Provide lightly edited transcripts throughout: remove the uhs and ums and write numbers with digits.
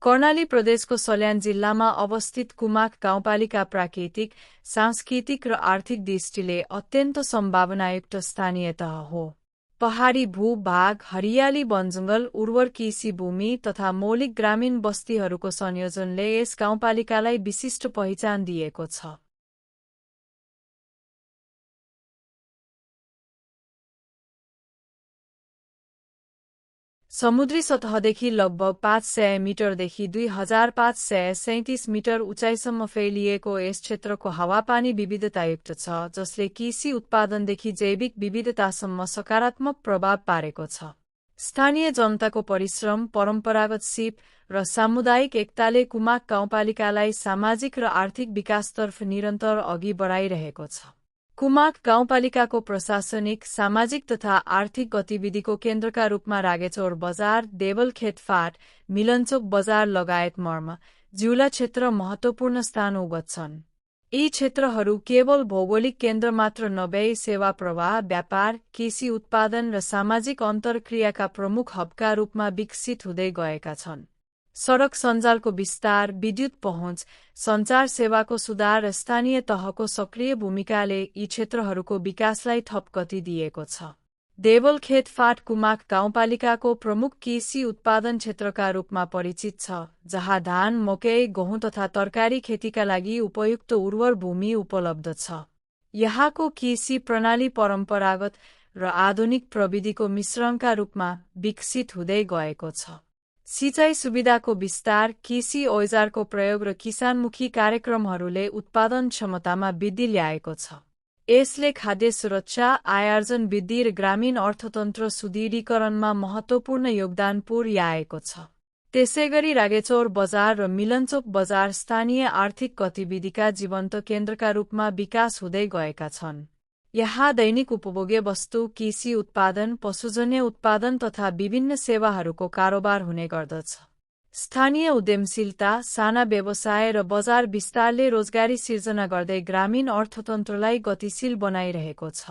कर्णाली प्रदेशको सल्यान जिल्लामा अवस्थित कुमाक गाउँपालिका प्राकृतिक, सांस्कृतिक र आर्थिक दृष्टिले अत्यन्त सम्भावनायुक्त स्थानीय तह हो। पहाडी भू-भाग, हरियाली वनजङ्गल, उर्वर कृषि भूमि तथा मौलिक ग्रामीण बस्तीहरूको संयोजनले यस गाउँपालिकालाई विशिष्ट पहिचान दिएको छ। समुद्री सतहदेखि लगभग 500 मिटरदेखि 2537 मिटर उचाइसम्म फैलिएको यस क्षेत्रको हावापानी विविधतायुक्त छ, जसले कृषि उत्पादनदेखि जैविक विविधतासम्म सकारात्मक प्रभाव पारेको छ। स्थानीय जनताको परिश्रम, परम्परागत सिप र सामुदायिक एकताले कुमाक गाउँपालिकालाई सामाजिक र आर्थिक विकासतर्फ निरन्तर अघि बढाइरहेको छ। कुमाक गाउँपालिकाको प्रशासनिक, सामाजिक तथा आर्थिक गतिविधिको केन्द्रका रूपमा रागेचौर बजार, देवलखेत फाँट, मिलनचोक बजार लगायत मर्म, जिउला क्षेत्र महत्त्वपूर्ण स्थान ओगट्छन्। यी क्षेत्रहरू केवल भौगोलिक केन्द्र मात्र नभई सेवा प्रवाह, व्यापार, कृषि उत्पादन र सामाजिक अन्तर्क्रियाका प्रमुख हबका रूपमा विकसित हुँदै गएका छन्। सडक सञ्जालको विस्तार, विद्युत पहुँच, सञ्चार सेवाको सुधार र स्थानीय तहको सक्रिय भूमिकाले यी क्षेत्रहरूको विकासलाई थप गति दिएको छ। देवलखेत फाँट कुमाक गाउँपालिकाको प्रमुख कृषि उत्पादन क्षेत्रका रूपमा परिचित छ, जहाँ धान, मकै, गहुँ तथा तरकारी खेतीका लागि उपयुक्त उर्वर भूमि उपलब्ध छ। यहाँको कृषि प्रणाली परम्परागत र आधुनिक प्रविधिको मिश्रणका रूपमा विकसित हुँदै गएको छ। सिँचाइ सुविधाको विस्तार, कृषि औजारको प्रयोग र किसानमुखी कार्यक्रमहरूले उत्पादन क्षमतामा वृद्धि ल्याएको छ। यसले खाद्य सुरक्षा, आयार्जन वृद्धि र ग्रामीण अर्थतन्त्र सुदृढीकरणमा महत्त्वपूर्ण योगदान पुर्याएको छ। त्यसैगरी रागेचौर बजार र मिलनचोक बजार स्थानीय आर्थिक गतिविधिका जीवन्त केन्द्रका रूपमा विकास हुँदै गएका छन्। यहाँ दैनिक उपभोग्य वस्तु, कृषि उत्पादन, पशुजन्य उत्पादन तथा विभिन्न सेवाहरूको कारोबार हुने गर्दछ। स्थानीय उद्यमशीलता, साना व्यवसाय र बजार विस्तारले रोजगारी सिर्जना गर्दै ग्रामीण अर्थतन्त्रलाई गतिशील बनाइरहेको छ।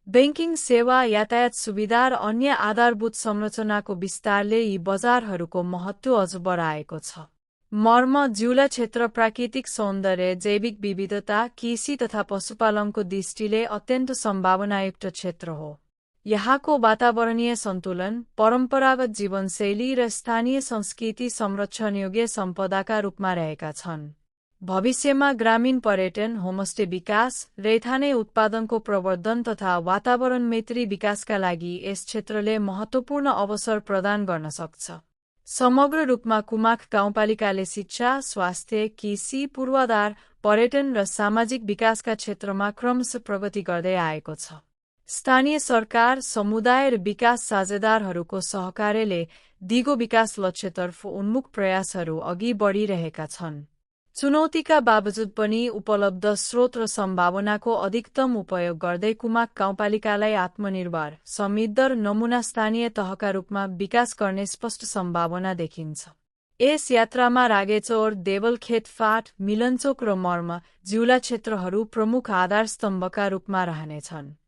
बैंकिङ सेवा, यातायात सुविधा र अन्य आधारभूत संरचनाको विस्तारले यी बजारहरूको महत्त्व अझ बढाएको छ। मर्म, जिउला क्षेत्र प्राकृतिक सौन्दर्य, जैविक विविधता, कृषि तथा पशुपालनको दृष्टिले अत्यन्त सम्भावनायुक्त क्षेत्र हो। यहाँको वातावरणीय सन्तुलन, परम्परागत जीवनशैली र स्थानीय संस्कृति संरक्षणयोग्य सम्पदाका रूपमा रहेका छन्। भविष्यमा ग्रामीण पर्यटन, होमस्टे विकास, रैथाने उत्पादनको प्रवर्धन तथा वातावरण मैत्री विकासका लागि यस क्षेत्रले महत्त्वपूर्ण अवसर प्रदान गर्न सक्छ। समग्र रूपमा कुमाक गाउँपालिकाले शिक्षा, स्वास्थ्य, कृषि, पूर्वाधार, पर्यटन र सामाजिक विकासका क्षेत्रमा क्रमशः प्रगति गर्दै आएको छ। स्थानीय सरकार, समुदाय र विकास साझेदारहरूको सहकार्यले दिगो विकास लक्ष्यतर्फ उन्मुख प्रयासहरू अघि बढिरहेका छन्। चुनौतीका बावजुद पनि उपलब्ध स्रोत र सम्भावनाको अधिकतम उपयोग गर्दै कुमाक गाउँपालिकालाई आत्मनिर्भर, समृद्ध र नमुना स्थानीय तहका रूपमा विकास गर्ने स्पष्ट सम्भावना देखिन्छ। यस यात्रामा रागेचौर, देवलखेत फाँट, मिलनचोक र मर्म, जिउला क्षेत्रहरू प्रमुख आधारस्तम्भका रूपमा रहनेछन्।